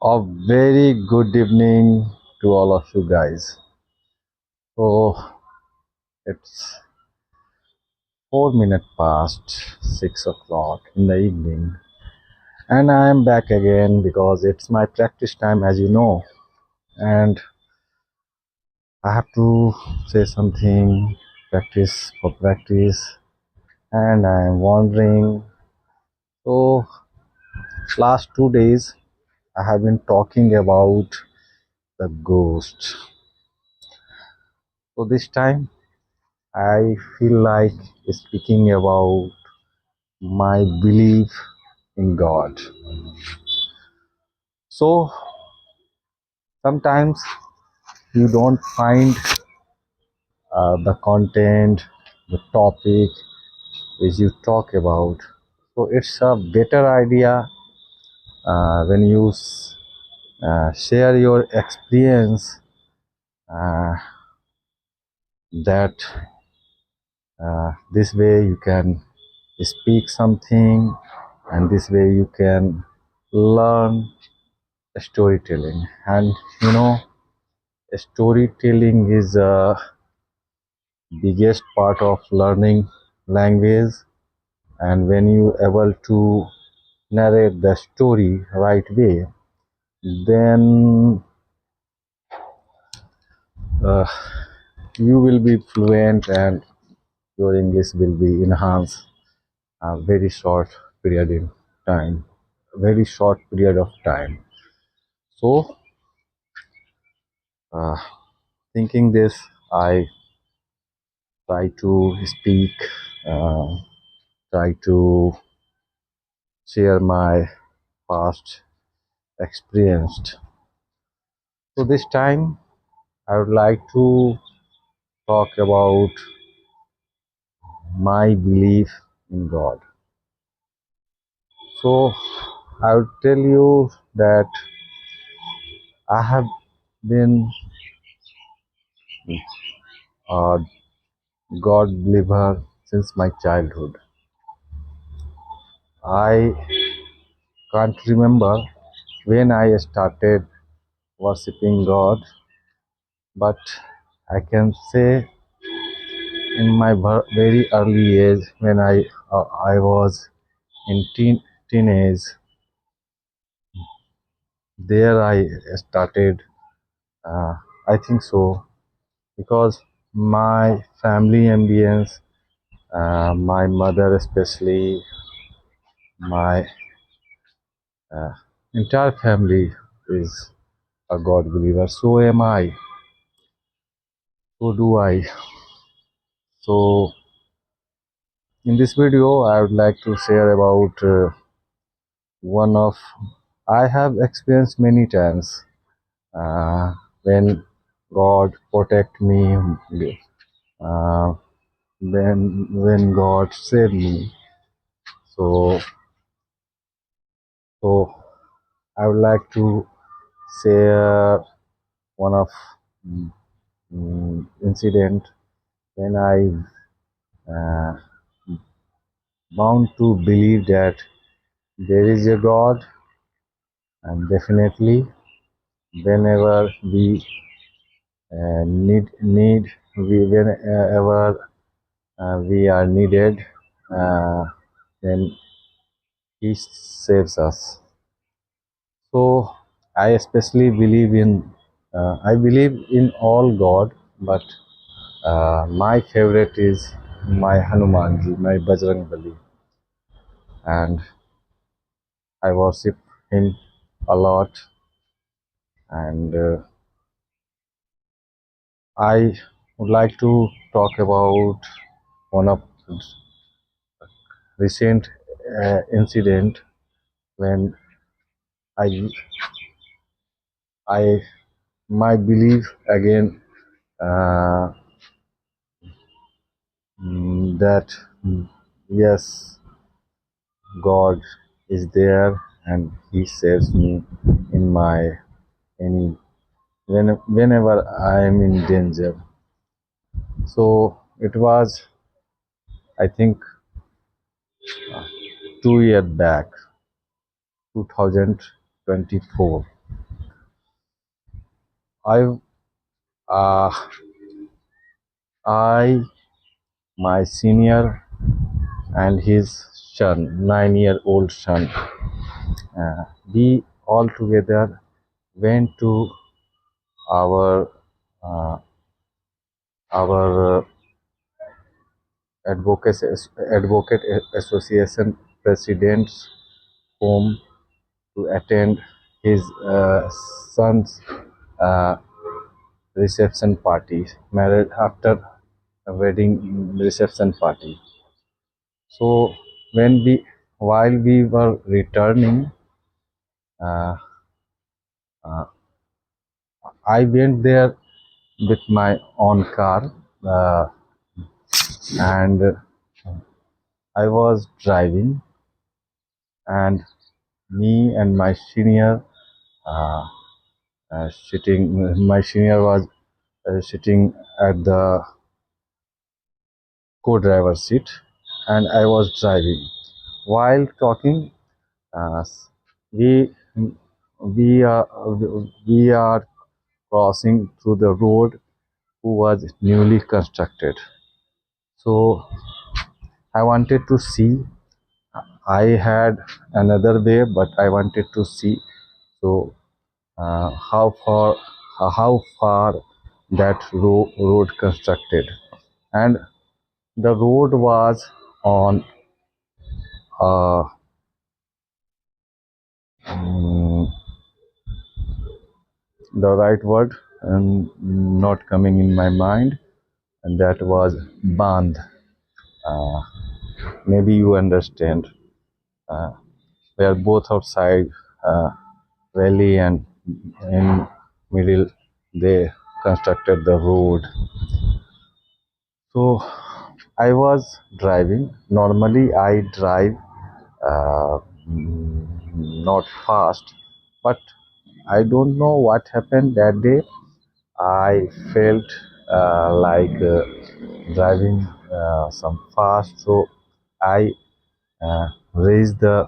A very good evening to all of you guys. So it's 4 minutes past 6 o'clock in the evening, and I am back again because it's my practice time, as you know, and I have to say something practice for practice, and I am wondering. So last 2 days I have been talking about the ghost. So this time I feel like speaking about my belief in God. So sometimes you don't find the content, the topic which you talk about. So it's a better idea when you share your experience uh, that this way you can speak something and this way you can learn storytelling. And you know, storytelling is a biggest part of learning language, and when you able to narrate the story right way, then uh, you will be fluent and your English will be enhanced a very short period in time, very short period of time. So uh, thinking this, I try to speak, uh, try to share my past experienced. So this time I would like to talk about my belief in God. So I would tell you that I have been a God believer since my childhood. I can't remember when I started worshipping God, but I can say in my very early age when I was in teenage, there I started. I think so because my family ambience, my mother especially, my uh, entire family is a God believer. So am I. So do I. So in this video, I would like to share about one of I have experienced many times uh, when God protect me, uh, when God saved me. So so I would like to share one of incident when I uh, bound to believe that there is a God, and definitely whenever we need we whenever we are needed, uh, then He saves us. So I especially believe in I believe in all God, but my favorite is my Hanumanji, my Bajrang Bali, and I worship him a lot. And I would like to talk about one of recent incident when I I my belief again uh, that yes, God is there and He saves me in my any whenever I am in danger. So it was, I think, 2 years back, 2024. I, uh, I, my senior, and his son, 9-year-old son, we all together went to our uh, our advocate association president's home to attend his son's uh, reception party, marriage after a wedding reception party. So while we were returning, uh, uh, I went there with my own car, uh, and I was driving, and me and my senior uh, my senior was sitting at the co-driver seat, and I was driving. While talking, uh, we we are we are crossing through the road who was newly constructed. So I wanted to see. I had another way, but I wanted to see. So how far that road constructed, and the road was on uh, mm, the right word and not coming in my mind, and that was Bandh. Uh, Maybe you understand, uh, where both outside uh, valley and in middle they constructed the road. So I was driving. Normally I drive uh, not fast, but I don't know what happened that day. I felt like driving some fast, so I raised the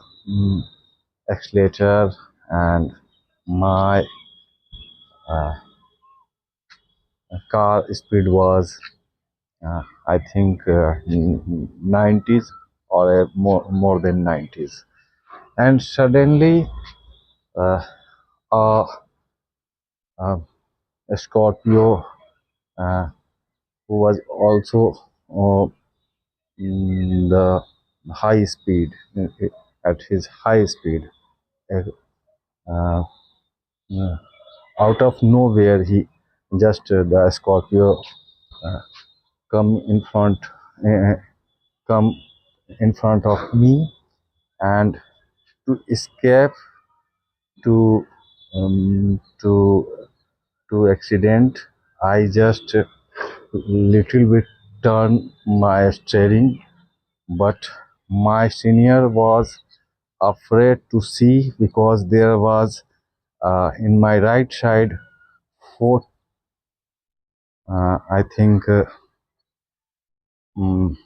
accelerator, and my uh, car speed was, I think, 90s or more than 90s, and suddenly uh, a, a, a Scorpio uh, who was also the high speed at his high speed, uh, uh, out of nowhere he just the Scorpio uh, come in front uh, come in front of me, and to escape to to accident, I just little bit turn my steering, but my senior was afraid to see because there was in my right side four, I think, mm,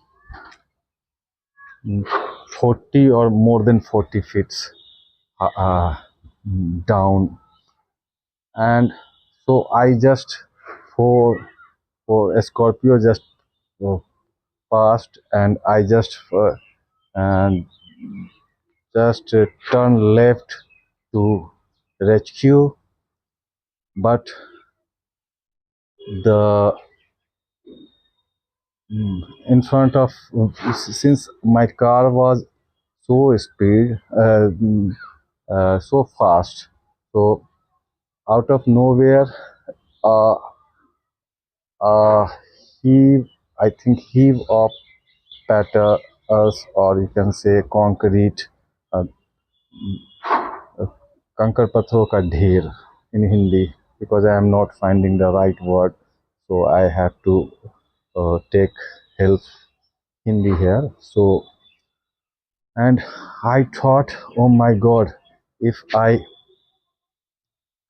40 or more than 40 feet down, and so I just for a Scorpio just uh, passed, and I and turn left to rescue, but the in front of, since my car was so so fast, so out of nowhere, uh, uh, heave I think heave of patter us, or you can say concrete, uh, कंकर पत्थरों का ढेर in Hindi, because I am not finding the right word, so I have to take help Hindi here. So, and I thought, oh my God, if I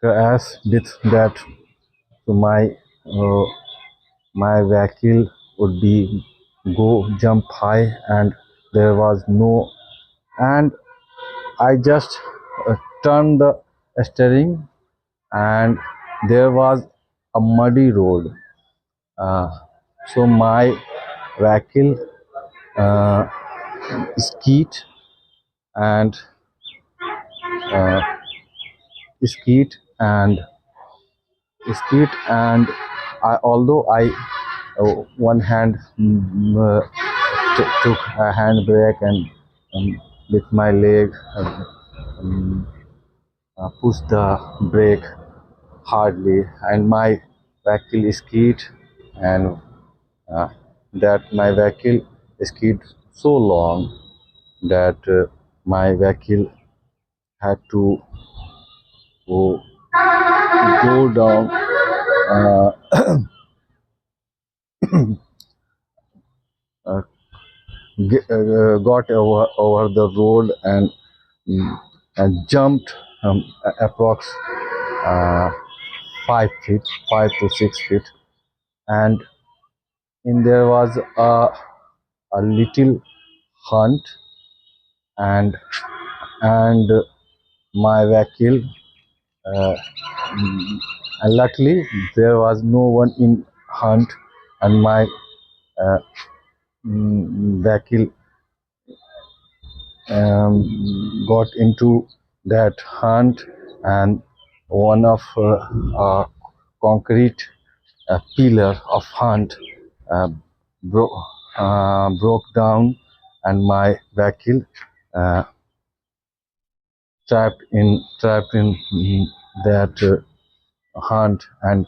crash with that, so uh, my vehicle would be go jump high, and there was no, and I just turned the steering, and there was a muddy road. Uh, so my vehicle uh, skied and uh, skied and skied and although I one hand took a handbrake and with my leg um, pushed the brake hardly and my vehicle skid and uh, that my vehicle skid so long that my vehicle had to go down uh, uh, got over the road mm, and jumped approx uh, 5 feet 5 to 6 feet and in there was a little hunt and and my vehicle uh, mm, and luckily there was no one in hunt and my uh, vehicle got into that hunt and one of concrete pillar of hunt uh, bro- broke down and my vehicle uh, trapped in that hunt and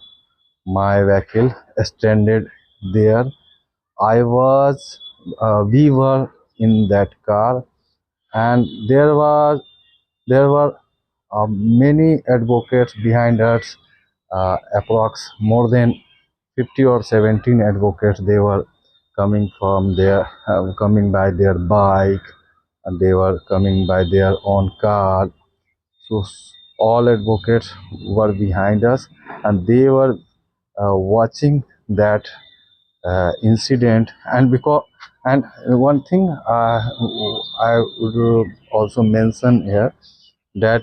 my vehicle stranded there. I was we were in that car and there were many advocates behind us, approx more than 50 or 17 advocates. They were coming by their bike, and they were coming by their own car. So all advocates were behind us, and they were watching that incident. And one thing I would also mention here that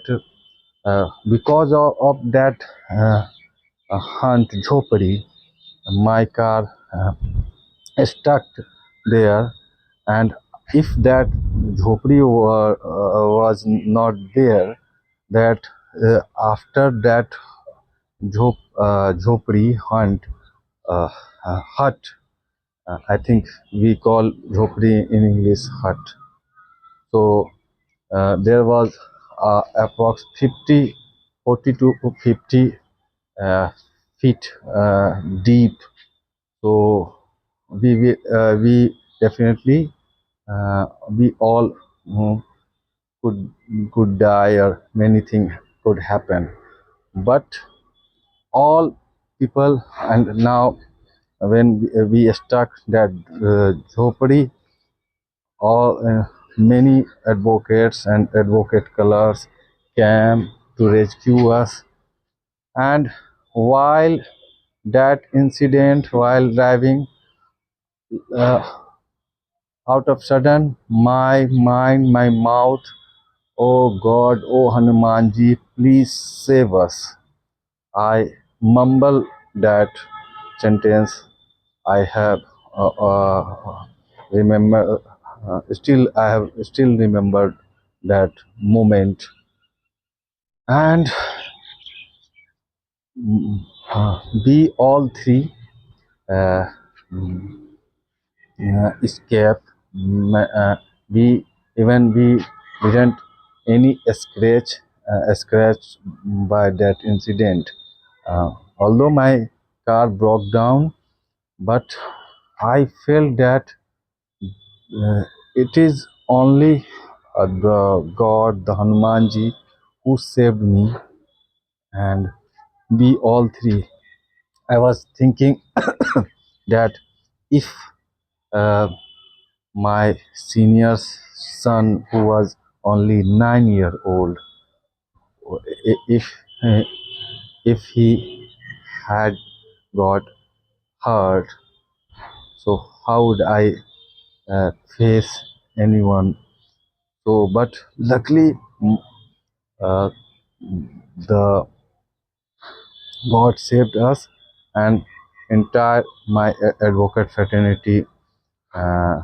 because of that hunt Jhopadi, my car stuck there, and if that Jhopadi was not there, that after that Jhopadi hunt hut, I think we call Jhopadi in English hut. So there was approx 50, 40 to 50 uh, feet deep. So we definitely we all could could die or many things could happen. But all people and now when we stuck that Jhopadi, all many advocates and advocate colors came to rescue us. And while that incident, while driving, uh, out of sudden my mind, my mouth, oh God, oh Hanumanji, please save us. I mumble that sentence. I have remember still I have still remembered that moment. And mm, we all three uh, mm, escape. We even we didn't any scratch by that incident. Although my car broke down, but I felt that it is only the God, the Hanumanji, who saved me, and we all three. I was thinking that if uh, my senior son, who was only 9 year old, if if he had got hurt, so how would I face anyone? So, but luckily, uh, the God saved us, and entire my advocate fraternity uh,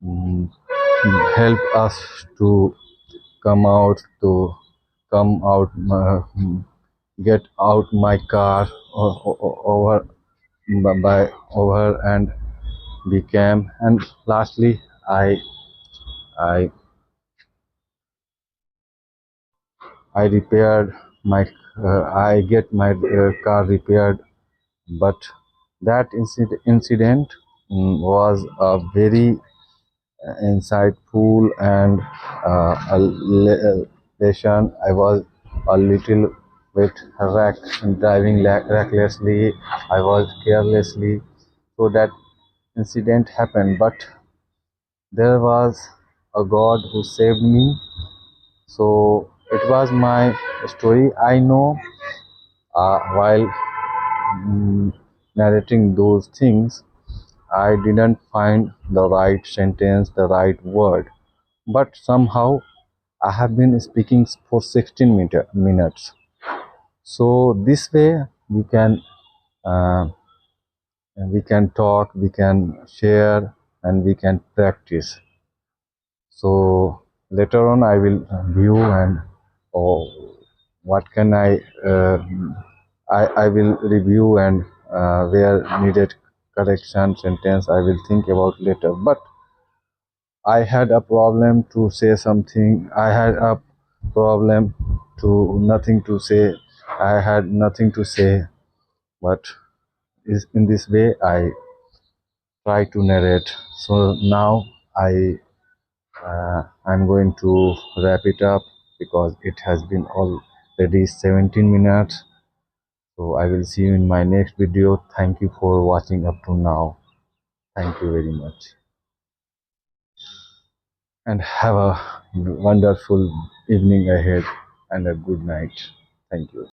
mm, help us to come out to come out get out my car over by over and became, and lastly I I repaired my I get my car repaired. But that incident was a very insightful and lesson. I was a little bit driving recklessly. I was carelessly, so that incident happened. But there was a God who saved me. So it was my story. I know while narrating those things, I didn't find the right sentence, the right word, but somehow I have been speaking for 16 minutes. So this way uh, we can talk, we can share, and we can practice. So later on, I will view and oh, what can I will review and where needed correction sentence I will think about later. But I had a problem to say something. I had a problem to nothing to say. I had nothing to say. But is in this way I try to narrate. So now I'm going to wrap it up because it has been already 17 minutes. So I will see you in my next video. Thank you for watching up to now. Thank you very much. And have a wonderful evening ahead and a good night. Thank you.